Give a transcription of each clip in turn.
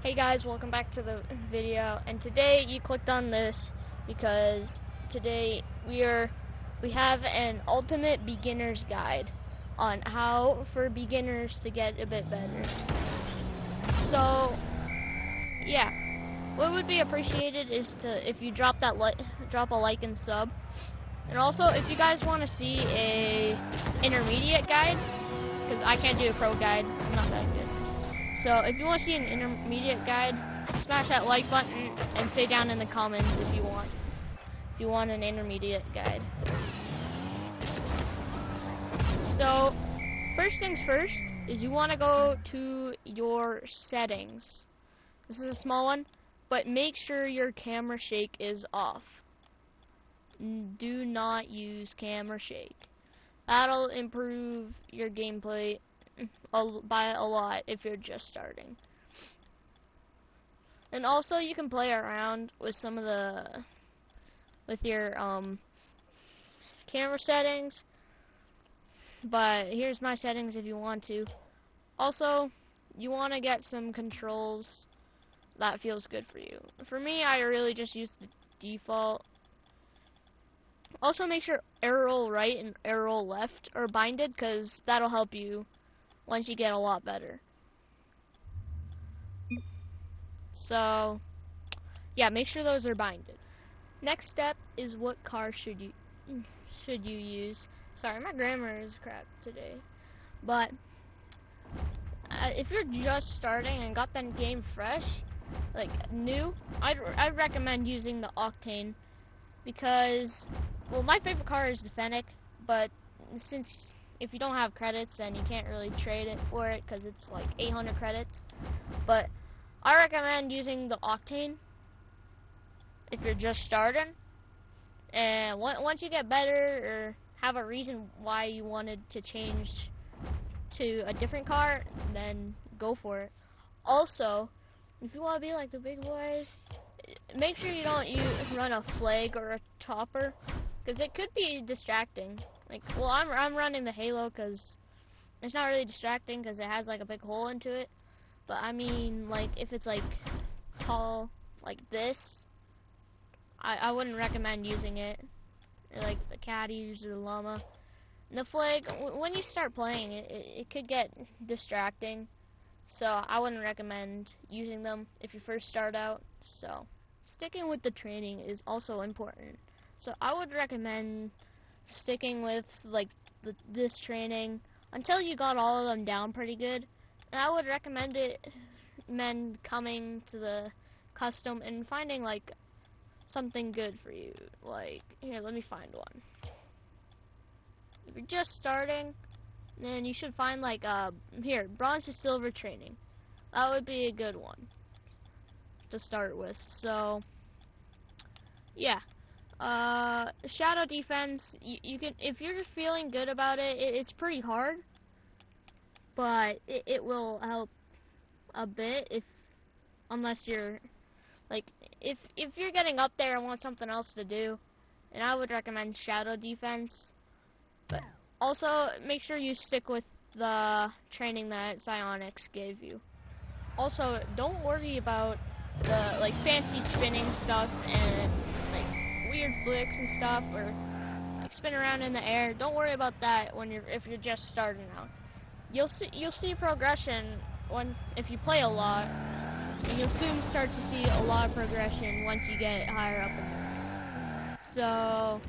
Hey guys, welcome back to the video. And today you clicked on this because today we have an ultimate beginner's guide on how for beginners to get a bit better. So yeah, what would be appreciated is if you drop a like and sub. And also if you guys want to see a intermediate guide, because I can't do a pro guide, I'm not that good. So if you want to see an intermediate guide, smash that like button and say down in the comments if you want an intermediate guide. So first things first is you want to go to your settings. This is a small one, but make sure your camera shake is off. Do not use camera shake. That'll improve your gameplay by a lot if you're just starting. And also you can play around with some of with your camera settings, but here's my settings if you want to. Also, you want to get some controls that feels good for you. For me, I really just use the default. Also make sure arrow right and arrow left are binded, because that'll help you once you get a lot better. So yeah, make sure those are binded. Next step is what car should you use. Sorry, my grammar is crap today. But if you're just starting and got that game fresh, like new, I'd recommend using the Octane, because, well, my favorite car is the Fennec, but since if you don't have credits, then you can't really trade it for it because it's like 800 credits. But I recommend using the Octane if you're just starting. And once you get better or have a reason why you wanted to change to a different car, then go for it. Also, if you want to be like the big boys, make sure you don't run a flag or a topper, because it could be distracting. Like, well, I'm running the Halo because it's not really distracting because it has like a big hole into it. But I mean, like, if it's like tall like this, I wouldn't recommend using it. Or like the caddies or the llama. And the flag, when you start playing it could get distracting. So I wouldn't recommend using them if you first start out. So sticking with the training is also important. So I would recommend sticking with like this training until you got all of them down pretty good. And I would recommend coming to the custom and finding like something good for you. Like, here, let me find one. If you're just starting, then you should find like here, bronze to silver training. That would be a good one to start with. So yeah, shadow defense, you can, if you're feeling good about it, it's pretty hard, but it will help a bit unless you're like, if you're getting up there and want something else to do, and I would recommend shadow defense. But also make sure you stick with the training that Psyonix gave you. Also, don't worry about the like fancy spinning stuff and like weird flicks and stuff, or like spin around in the air. Don't worry about that if you're just starting out. You'll see progression if you play a lot, and you'll soon start to see a lot of progression once you get higher up in the ranks. So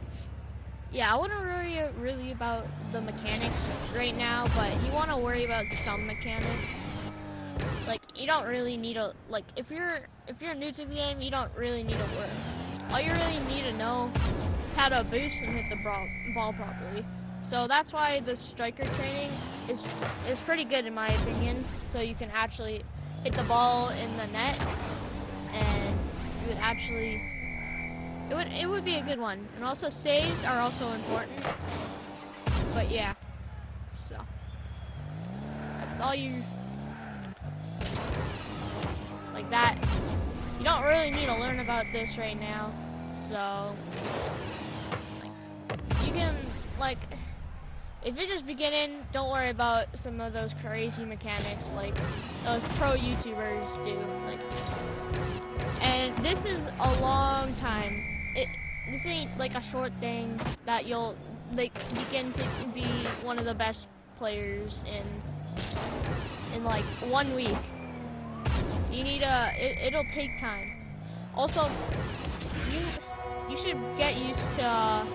yeah, I wouldn't worry really about the mechanics right now, but you want to worry about some mechanics. Like, you don't really need if you're new to the game, you don't really need to worry. All you really need to know is how to boost and hit the ball properly. So that's why the striker training is pretty good in my opinion. So you can actually hit the ball in the net, and you would actually it would be a good one. And also saves are also important. But yeah, so that's all you like that. You don't really need to learn about this right now. So like, you can like if you're just beginning, don't worry about some of those crazy mechanics like those pro YouTubers do. Like, and this is a long time. This ain't like a short thing that you'll like begin to be one of the best players in like 1 week. You need it'll take time. Also, you should get used to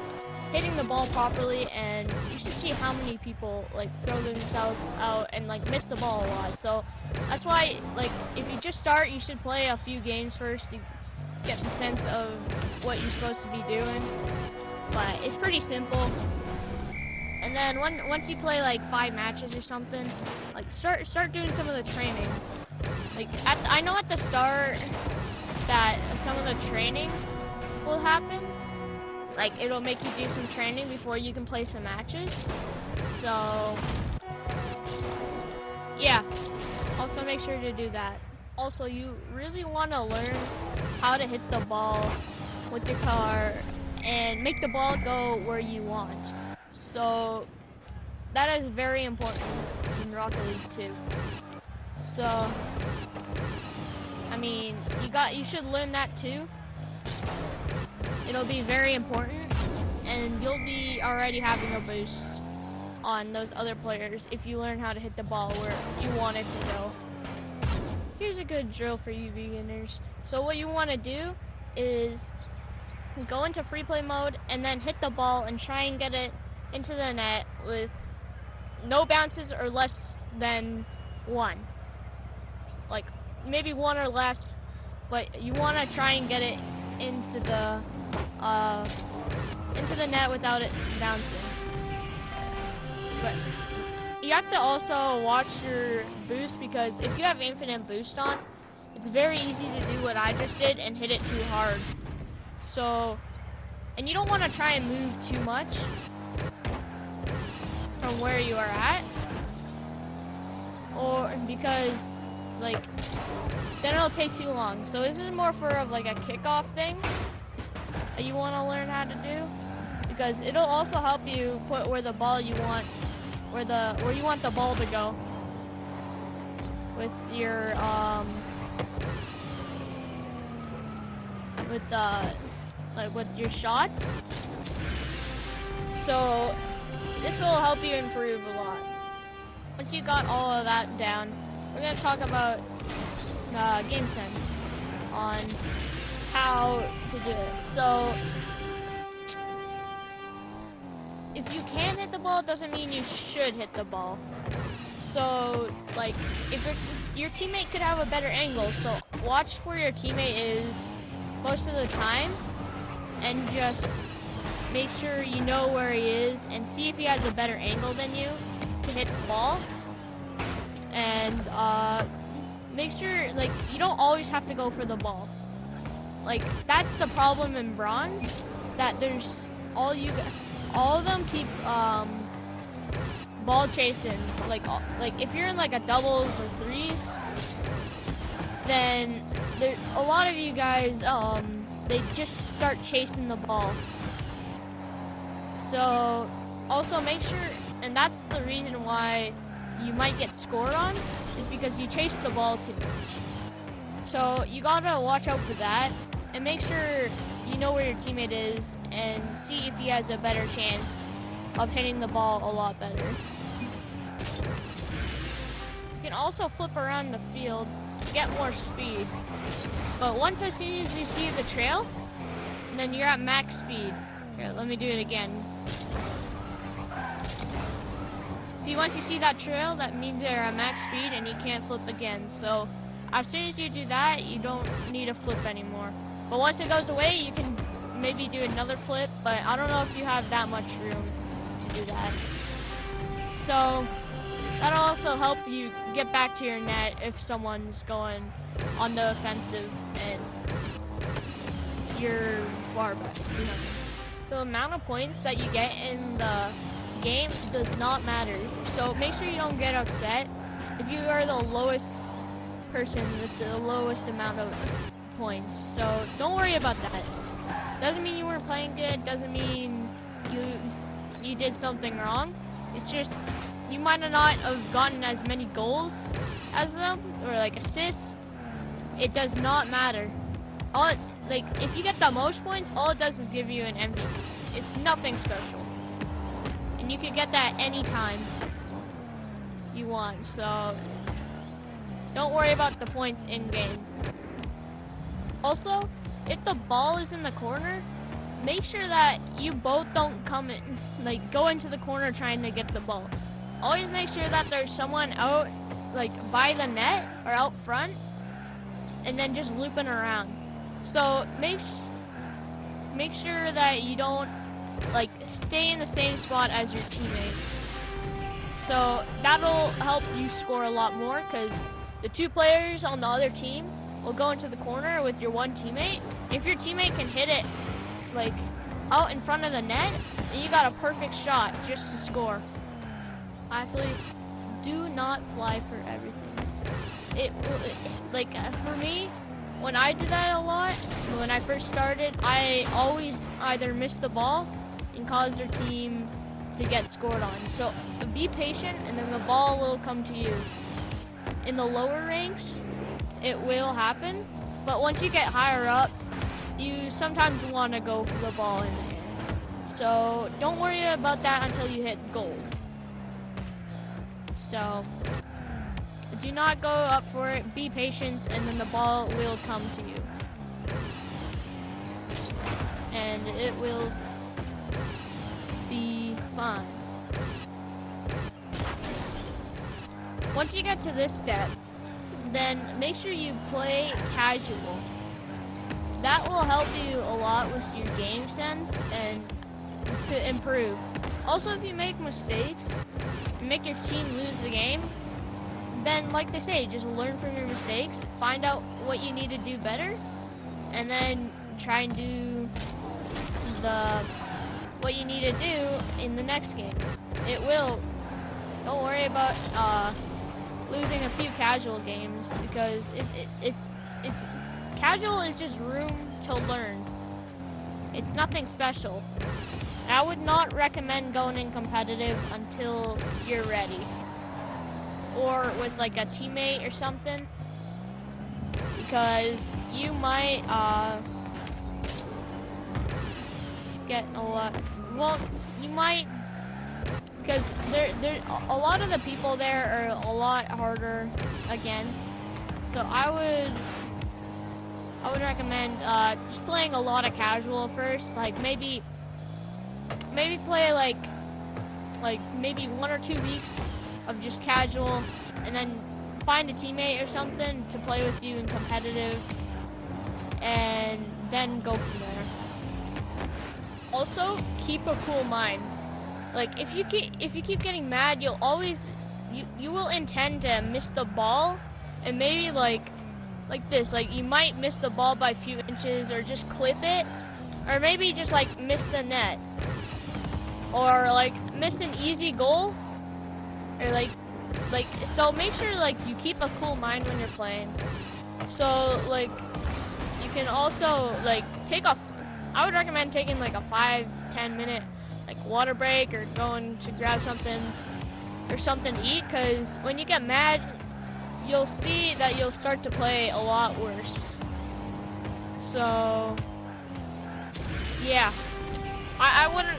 hitting the ball properly, and you should see how many people like throw themselves out and like miss the ball a lot. So that's why, like, if you just start, you should play a few games first to get the sense of what you're supposed to be doing. But it's pretty simple. And then once you play like 5 matches or something, like start doing some of the training. Like I know at the start that some of the training will happen. Like, it'll make you do some training before you can play some matches. So, yeah. Also, make sure to do that. Also, you really want to learn how to hit the ball with your car and make the ball go where you want. So, that is very important in Rocket League 2. So, I mean, you should learn that too. It'll be very important, and you'll be already having a boost on those other players if you learn how to hit the ball where you want it to go. Here's a good drill for you beginners. So what you want to do is go into free play mode and then hit the ball and try and get it into the net with no bounces or less than 1. Like maybe 1 or less, but you want to try and get it into the net without it bouncing. But you have to also watch your boost, because if you have infinite boost on, it's very easy to do what I just did and hit it too hard. So, and you don't want to try and move too much from where you are at, or because like then it'll take too long. So this is more for like a kickoff thing that you want to learn how to do, because it'll also help you put where the ball you want, where you want the ball to go with your with your shots. So this will help you improve a lot. Once you got all of that down, we're gonna talk about game sense on how to do it. So if you can hit the ball, it doesn't mean you should hit the ball. So like if your teammate could have a better angle, so watch where your teammate is most of the time and just make sure you know where he is and see if he has a better angle than you to hit the ball. And make sure, like, you don't always have to go for the ball. Like, that's the problem in bronze, that there's all of them keep ball chasing. Like if you're in like a doubles or threes, then a lot of you guys they just start chasing the ball. So also make sure, and that's the reason why you might get scored on, is because you chase the ball too much. So you gotta watch out for that and make sure you know where your teammate is and see if he has a better chance of hitting the ball a lot better. You can also flip around the field to get more speed. But as soon as you see the trail, then you're at max speed. Here, let me do it again. See, once you see that trail, that means you're at max speed and you can't flip again. So as soon as you do that, you don't need to flip anymore. But once it goes away, you can maybe do another flip, but I don't know if you have that much room to do that. So that'll also help you get back to your net if someone's going on the offensive and you're far back behind. The amount of points that you get in the game does not matter. So make sure you don't get upset if you are the lowest person with the lowest amount of points. So don't worry about that. Doesn't mean you weren't playing good, doesn't mean you did something wrong. It's just you might not have gotten as many goals as them or like assists. It does not matter. Like if you get the most points, all it does is give you an MVP. It's nothing special, and you can get that anytime you want. So don't worry about the points in game. Also, if the ball is in the corner, make sure that you both don't come in, like go into the corner trying to get the ball. Always make sure that there's someone out like by the net or out front, and then just looping around. So make sure that you don't like stay in the same spot as your teammate. So that'll help you score a lot more, because the two players on the other team will go into the corner with your one teammate. If your teammate can hit it like out in front of the net, then you got a perfect shot just to score. Lastly, do not fly for everything. For me, when I did that a lot, when I first started, I always either missed the ball and caused their team to get scored on. So be patient, and then the ball will come to you. In the lower ranks, it will happen, but once you get higher up, you sometimes want to go for the ball in the air. So don't worry about that until you hit gold. So do not go up for it, be patient, and then the ball will come to you. And it will be fun. Once you get to this step, then make sure you play casual. That will help you a lot with your game sense and to improve. Also, if you make mistakes and make your team lose the game, then like they say, just learn from your mistakes, find out what you need to do better, and then try and do what you need to do in the next game. It will. Don't worry about losing a few casual games, because it's casual is just room to learn. It's nothing special. I would not recommend going in competitive until you're ready, or with like a teammate or something, because you might get a lot. Well, you might, because there a lot of the people there are a lot harder against. So I would recommend just playing a lot of casual first. Like maybe play like maybe 1 or 2 weeks of just casual, and then find a teammate or something to play with you in competitive, and then go from there. Also, keep a cool mind. Like if you keep getting mad, you'll always you will intend to miss the ball, and maybe like this, like you might miss the ball by a few inches, or just clip it, or maybe just like miss the net, or like miss an easy goal, or like so make sure like you keep a cool mind when you're playing. So like you can also like I would recommend taking like a 5-10 minute like water break, or going to grab something to eat, because when you get mad, you'll see that you'll start to play a lot worse. So yeah, I wouldn't.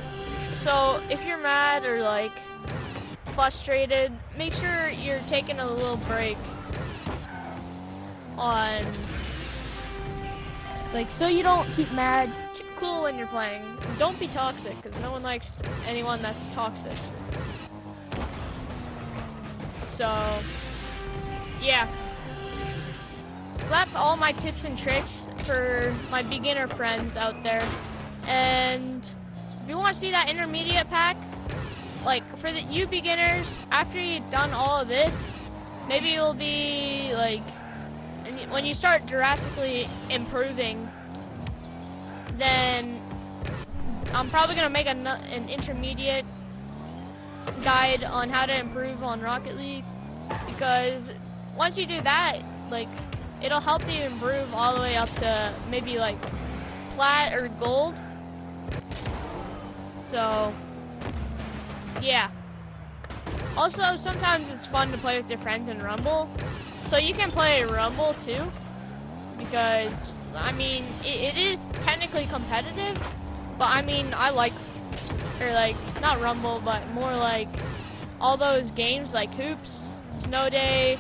So if you're mad or like frustrated, make sure you're taking a little break on, like, so you don't keep mad. Keep cool when you're playing. Don't be toxic, because no one likes anyone that's toxic. So yeah, so that's all my tips and tricks for my beginner friends out there. And if you want to see that intermediate pack, like for you beginners, after you've done all of this, maybe you'll be like, when you start drastically improving, then I'm probably gonna make an intermediate guide on how to improve on Rocket League, because once you do that, like, it'll help you improve all the way up to maybe like plat or gold. So yeah, Also, sometimes it's fun to play with your friends in Rumble. So you can play Rumble too, because I mean it is technically competitive, but I mean I like, or like not Rumble, but more like all those games like Hoops, Snow Day,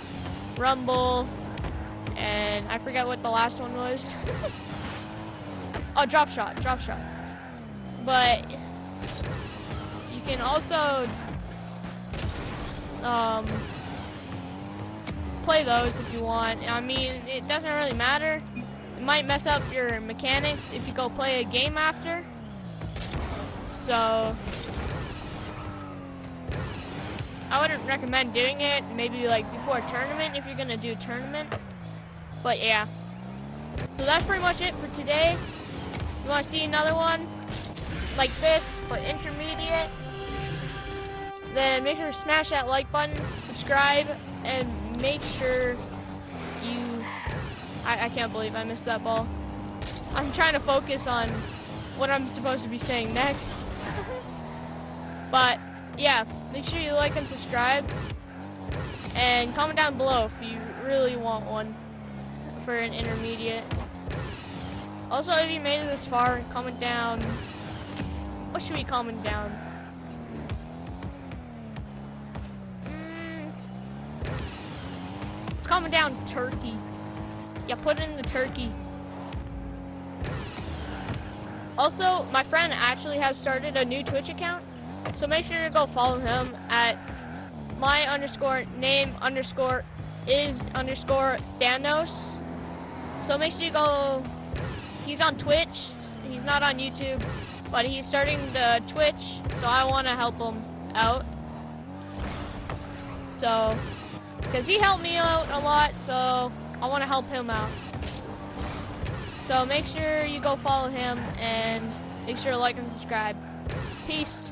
Rumble, and I forget what the last one was. Oh, Drop Shot. But you can also play those if you want. I mean, it doesn't really matter. It might mess up your mechanics if you go play a game after. So I wouldn't recommend doing it maybe like before a tournament if you're gonna do a tournament. But yeah. So that's pretty much it for today. If you want to see another one like this but intermediate, then make sure to smash that like button, subscribe, and make sure you... I can't believe I missed that ball. I'm trying to focus on what I'm supposed to be saying next. But yeah, make sure you like and subscribe, and comment down below if you really want one for an intermediate. Also, if you made it this far, comment down. What should we comment down? Let's comment down turkey. Yeah, put in the turkey. Also, my friend actually has started a new Twitch account, so make sure to go follow him at my_name_is_Danos. So make sure you go. He's on Twitch. He's not on YouTube, but he's starting the Twitch, so I want to help him out. So, because he helped me out a lot, so I want to help him out. So make sure you go follow him and make sure to like and subscribe. Peace.